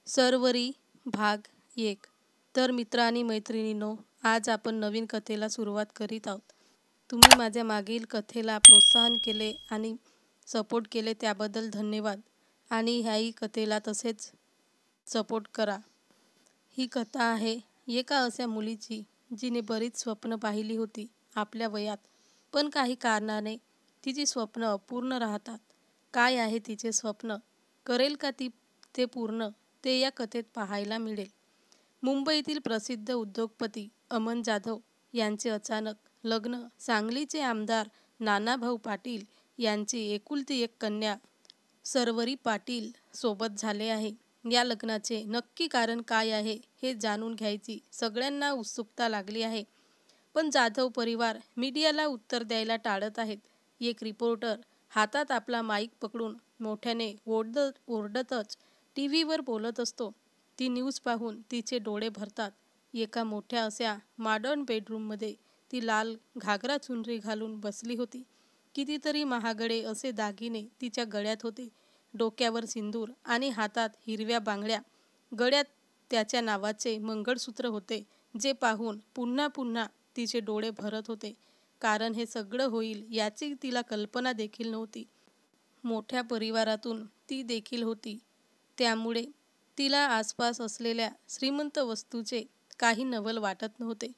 सरवरी भाग 1. तर मित्र आणि मैत्रिणींनो, आज आपण नवीन कथेला सुरुवात करीत आहोत. तुम्ही माझ्या मागील कथेला प्रोत्साहन केले आणि सपोर्ट केले त्याबद्दल धन्यवाद. आणि ह्याही कथेला तसेच सपोर्ट करा. ही कथा आहे एका अशा मुलीची जिने बरीच स्वप्न पाहिली होती आपल्या वयात, पण काही कारणाने तिची स्वप्न अपूर्ण राहतात. काय आहे तिचे स्वप्न? करेल का ती ते पूर्ण? ते या कथेत पाहायला मिळेल. मुंबईतील प्रसिद्ध उद्योगपती अमन जाधव यांचे अचानक लग्न सांगलीचे आमदार नानाभाऊ पाटील यांची एकुलती एक कन्या सरवरी पाटील सोबत झाले आहे. या लग्नाचे नक्की कारण काय आहे हे जाणून घ्यायची सगळ्यांना उत्सुकता लागली आहे. पण जाधव परिवार मीडियाला उत्तर द्यायला टाळत आहेत. एक रिपोर्टर हातात आपला माईक पकडून मोठ्याने ओरडतच टीव्हीवर बोलत असतो. ती न्यूज पाहून तिचे डोळे भरतात. एका मोठ्या अशा मॉडर्न बेडरूममध्ये ती लाल घागरा चुनरी घालून बसली होती. कितीतरी महागडे असे दागिने तिच्या गळ्यात होते. डोक्यावर सिंदूर आणि हातात हिरव्या बांगड्या. गळ्यात त्याच्या नावाचे मंगळसूत्र होते, जे पाहून पुन्हा पुन्हा तिचे डोळे भरत होते. कारण हे सगळं होईल याची तिला कल्पना देखील नव्हती. मोठ्या परिवारातून ती देखील होती, त्यामुळे तिला आसपास असलेल्या श्रीमंत वस्तूचे काही नवल वाटत नव्हते.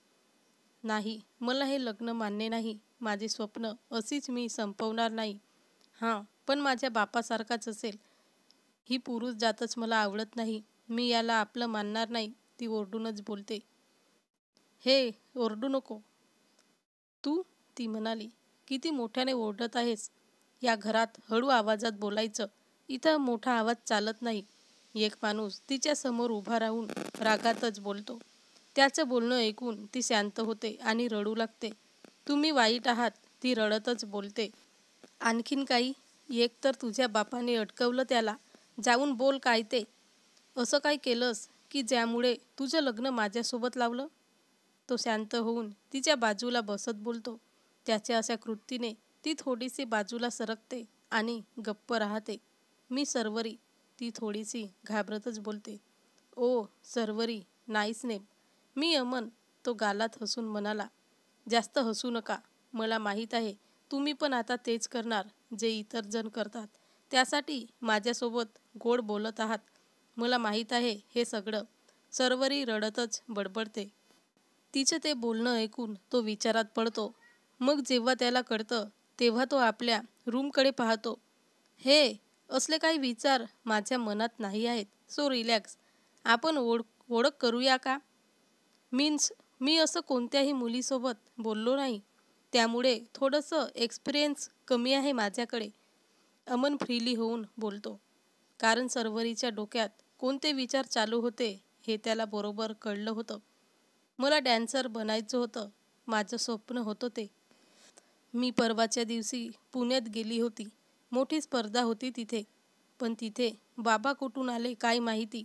नाही, मला हे लग्न मान्य नाही. माझे स्वप्न अशीच मी संपवणार नाही. हां, पण माझ्या बापासारखाच असेल. ही पुरुष जातच मला आवडत नाही. मी याला आपलं मानणार नाही. ती ओरडूनच बोलते. हे, ओरडू नको तू, ती म्हणाली. किती मोठ्याने ओरडत आहेस? या घरात हळू आवाजात बोलायचं. इथं मोठा आवाज चालत नाही. एक माणूस तिच्या समोर उभा राहून रागातच बोलतो. त्याचं बोलणं ऐकून ती शांत होते आणि रडू लागते. तुम्ही वाईट आहात, ती रडतच बोलते. आणखीन काही? एक तर तुझ्या बापाने अडकवलं त्याला. जाऊन बोल काय ते. असं काय केलंस की ज्यामुळे तुझं लग्न माझ्यासोबत लावलं? तो शांत होऊन तिच्या बाजूला बसत बोलतो. त्याच्या अशा कृतीने ती थोडीशी बाजूला सरकते आणि गप्प राहते. मी सरवरी, ती थोडीशी घाबरतच बोलते. ओ सरवरी, नाईस नेम. मी अमन, तो गालात हसून म्हणाला. जास्त हसू नका. मला माहीत आहे तुम्ही पण आता तेच करणार जे इतर जण करतात. त्यासाठी माझ्यासोबत गोड बोलत आहात. मला माहीत आहे हे सगळं. सरवरी रडतच बडबडते. तिचं ते बोलणं ऐकून तो विचारात पडतो. मग जेव्हा त्याला कळतं तेव्हा तो आपल्या रूमकडे पाहतो. हे, असले काही विचार माझ्या मनात नाही आहेत. So relax. आपण ओळख करूया का? मीन्स मी असं कोणत्याही मुलीसोबत बोललो नाही, त्यामुळे थोडंसं एक्सपिरियन्स कमी आहे माझ्याकडे. अमन फ्रीली होऊन बोलतो. कारण सरवरीच्या डोक्यात कोणते विचार चालू होते हे त्याला बरोबर कळलं होतं. मला डॅन्सर बनायचं होतं. माझं स्वप्न होतं ते. मी परवाच्या दिवशी पुण्यात गेली होती. मोठी स्पर्धा होती तिथे. पण तिथे बाबा कुठून आले काय माहिती.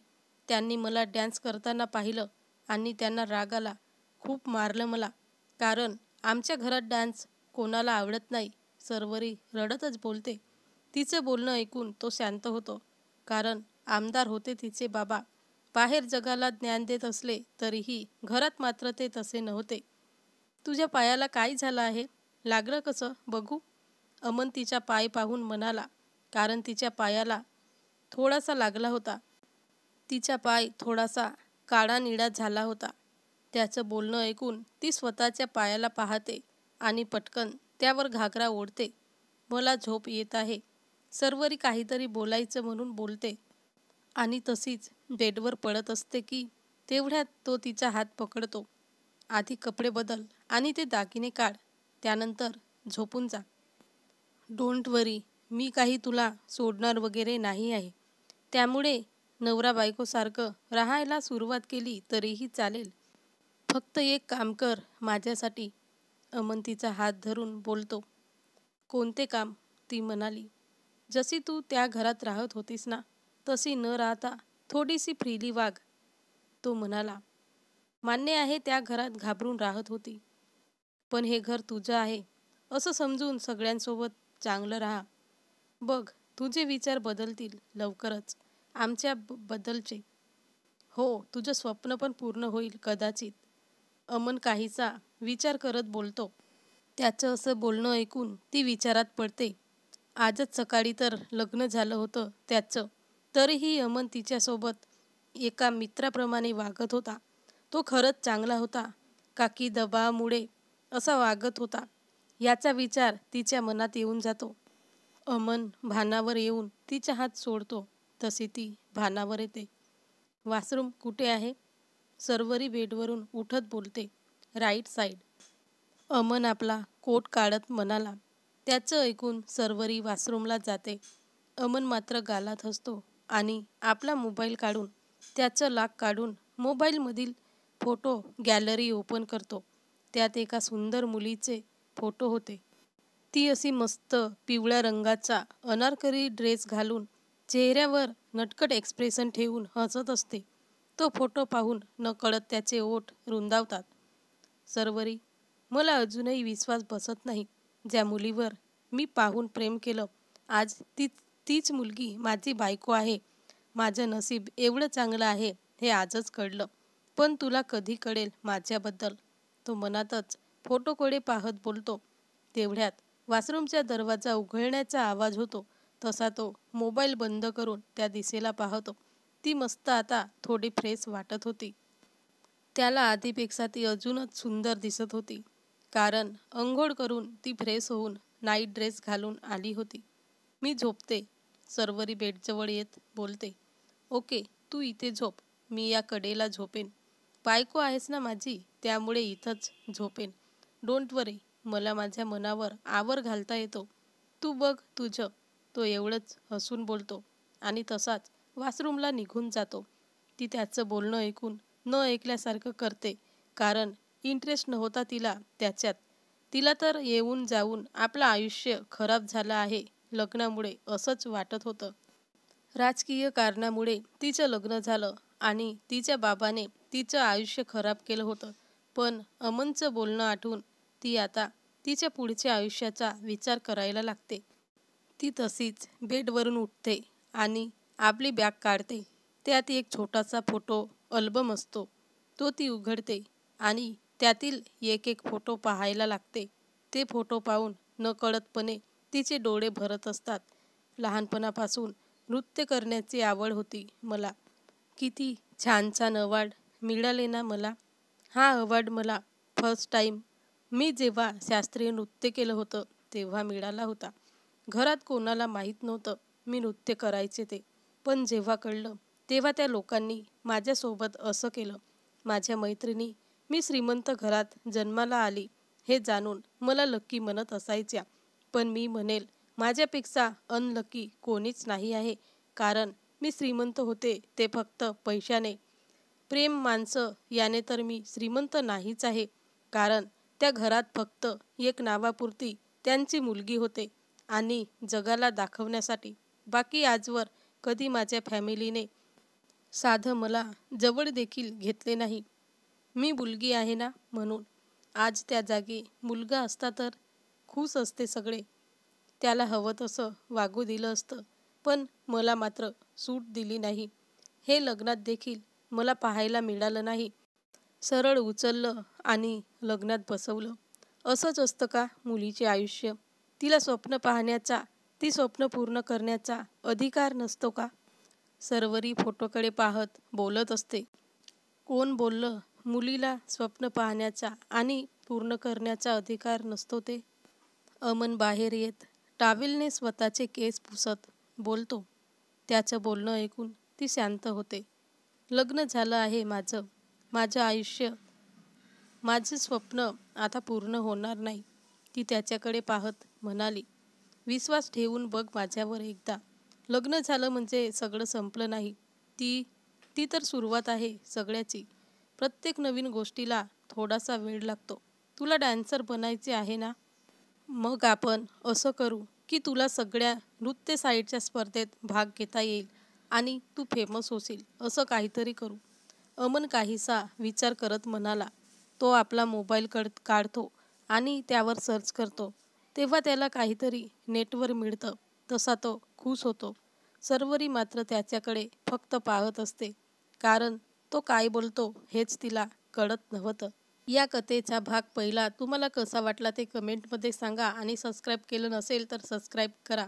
त्यांनी मला डान्स करताना पाहिलं आणि त्यांना राग आला. खूप मारलं मला. कारण आमच्या घरात डान्स कोणाला आवडत नाही. सरवरी रडतच बोलते. तिचं बोलणं ऐकून तो शांत होतो. कारण आमदार होते तिचे बाबा. बाहेर जगाला ज्ञान देत असले तरीही घरात मात्र ते तसे नव्हते. तुझ्या पायाला काय झालं आहे? लागलं कसं बघू? अमन तिचा पाय पाहून म्हणाला. कारण तिच्या पायाला थोडासा लागला होता. तिचा पाय थोडासा काळा निळा झाला होता. त्याचं बोलणं ऐकून ती स्वतःच्या पायाला पाहते आणि पटकन त्यावर घागरा ओढते. मला झोप येत आहे. सरवरी काहीतरी बोलायचं म्हणून बोलते आणि तशीच बेडवर पडत असते की तेवढ्यात तो तिचा हात पकडतो. आधी कपडे बदल आणि ते दागिने काढ. त्यानंतर झोपून जा. डोंट वरी, मी काही तुला सोडणार वगैरे नाही आहे. त्यामुळे नवरा बायकोसारखं राहायला सुरुवात केली तरीही चालेल. फक्त एक काम कर माझ्यासाठी. अमन तिचा हात धरून बोलतो. कोणते काम? ती म्हणाली. जशी तू त्या घरात राहत होतीस ना, तशी न राहता थोडीशी फ्रीली वाग. तो म्हणाला. मान्य आहे त्या घरात घाबरून राहत होती. पण हे घर तुझं आहे असं समजून सगळ्यांसोबत चांगलं राहा. बघ, तुझे विचार बदलतील लवकरच. आमच्या बद्दलचे. हो, तुझं स्वप्न पण पूर्ण होईल कदाचित. अमन काहीसा विचार करत बोलतो. त्याचं असं बोलणं ऐकून ती विचारात पडते. आजच सकाळी तर लग्न झालं होतं त्याचं. तरीही अमन तिच्यासोबत एका मित्राप्रमाणे वागत होता. तो खरंच चांगला होता का की दबावामुळे असा वागत होता याचा विचार तिच्या मनात येऊन जातो. अमन भानावर येऊन तिचा हात सोडतो. तशी ती भानावर येते. वॉशरूम कुठे आहे? सर्वरी बेडवरून उठत बोलते. Right side. अमन आपला कोट काढत म्हणाला. त्याचं ऐकून सर्वरी वॉशरूमला जाते. अमन मात्र गालात हसतो आणि आपला मोबाईल काढून त्याचं लॉक काढून मोबाईलमधील फोटो गॅलरी ओपन करतो. त्यात एका सुंदर मुलीचे फोटो होते. ती अशी मस्त पिवळ्या रंगाचा अनारकली ड्रेस घालून चेहऱ्यावर नटखट एक्सप्रेशन ठेवून हसत असते. तो फोटो पाहून नकळत त्याचे ओठ रुंदावतात. सर्वरी, मला अजूनही विश्वास बसत नाही. ज्या मुलीवर मी पाहून प्रेम केलं, आज तीच मुलगी माझी बायको आहे. माझं नशीब एवढं चांगलं आहे हे आजच कळलं. पण तुला कधी कळेल माझ्याबद्दल? तो मनातच फोटोकडे पाहत बोलतो. तेवढ्यात वॉशरूमचा दरवाजा उघडण्याचा आवाज होतो. तसा तो मोबाईल बंद करून त्या दिशेला पाहतो. ती मस्त आता थोडी फ्रेश वाटत होती. त्याला आधीपेक्षा ती अजूनच सुंदर दिसत होती. कारण अंघोळ करून ती फ्रेश होऊन नाईट ड्रेस घालून आली होती. मी झोपते. सर्वरी बेडजवळ येत बोलते. ओके, तू इथे झोप. मी या कडेला झोपेन. बायको आहेस ना माझी, त्यामुळे इथंच झोपेन. डोंट वरी, मला माझ्या मनावर आवर घालता येतो. तू बघ तुझं. तो एवढंच हसून बोलतो आणि तसाच वॉशरूमला निघून जातो. ती त्याचं बोलणं ऐकून न ऐकल्यासारखं करते. कारण इंटरेस्ट नव्हता तिला त्याच्यात. तिला तर येऊन जाऊन आपलं आयुष्य खराब झालं आहे लग्नामुळे असंच वाटत होतं. राजकीय कारणामुळे तिचं लग्न झालं आणि तिच्या बाबाने तिचं आयुष्य खराब केलं होतं. पण अमनचं बोलणं आठवून ती आता तिच्या पुढच्या आयुष्याचा विचार करायला लागते. ती तशीच बेडवरून उठते आणि आपली बॅग काढते. त्यात एक छोटासा फोटो अल्बम असतो. तो ती उघडते आणि त्यातील एक एक फोटो पाहायला लागते. ते फोटो पाहून नकळतपणे तिचे डोळे भरत असतात. लहानपणापासून नृत्य करण्याची आवड होती मला. किती छान छान अवॉर्ड मिळाले ना मला. हा अवॉर्ड मला फर्स्ट टाईम मी जेव्हा शास्त्रीय नृत्य केलं होतं तेव्हा मिळाला होता. घरात कोणाला माहीत नव्हतं मी नृत्य करायचे ते. पण जेव्हा कळलं तेव्हा त्या लोकांनी माझ्यासोबत असं केलं. माझ्या मैत्रिणी मी श्रीमंत घरात जन्माला आली हे जाणून मला लक्की म्हणत असायच्या. पण मी म्हणेल माझ्यापेक्षा अनलकी कोणीच नाही आहे. कारण मी श्रीमंत होते ते फक्त पैशाने. प्रेम माणसं याने तर मी श्रीमंत नाहीच आहे. कारण त्या घरात फक्त एक नावापुरती त्यांची मुलगी होते आणि जगाला दाखवण्यासाठी. बाकी आजवर कधी माझ्या फॅमिलीने साधं मला जवळ देखील घेतले नाही. मी मुलगी आहे ना म्हणून. आज त्या जागी मुलगा असता तर खुश असते सगळे. त्याला हवं तसं वागू दिलं असतं. पण मला मात्र सूट दिली नाही. हे लग्नात देखील मला पाहायला मिळालं नाही. सरळ उचललं आणि लग्नात बसवलं. असंच असतं का मुलीचे आयुष्य? तिला स्वप्न पाहण्याचा, ती स्वप्न पूर्ण करण्याचा अधिकार नसतो का? सर्वरी फोटोकडे पाहत बोलत असते. कोण बोललं मुलीला स्वप्न पाहण्याचा आणि पूर्ण करण्याचा अधिकार नसतो ते? अमन बाहेर येत टॉवेलने स्वतःचे केस पुसत बोलतो. त्याचं बोलणं ऐकून ती शांत होते. लग्न झालं आहे माझं. माझं आयुष्य, माझं स्वप्न आता पूर्ण होणार नाही. ती त्याच्याकडे पाहत म्हणाली. विश्वास ठेवून बघ माझ्यावर एकदा. लग्न झालं म्हणजे सगळं संपलं नाही. ती ती तर सुरुवात आहे सगळ्याची. प्रत्येक नवीन गोष्टीला थोडासा वेळ लागतो. तुला डान्सर बनायचे आहे ना? मग आपण असं करू की तुला सगळ्या नृत्य साईडच्या स्पर्धेत भाग घेता येईल आणि तू फेमस होशील. असं काहीतरी करू. अमन काहीसा विचार करत म्हणाला. तो आपला मोबाईल काढतो आणि त्यावर सर्च करतो. तेव्हा त्याला काहीतरी नेटवर मिळतं. तसा तो खुश होतो. सर्वरी मात्र त्याच्याकडे फक्त पाहत असते. कारण तो काय बोलतो हेच तिला कळत नव्हतं. या कथेचा भाग पहिला तुम्हाला कसा वाटला ते कमेंटमध्ये सांगा आणि सबस्क्राईब केलं नसेल तर सबस्क्राईब करा.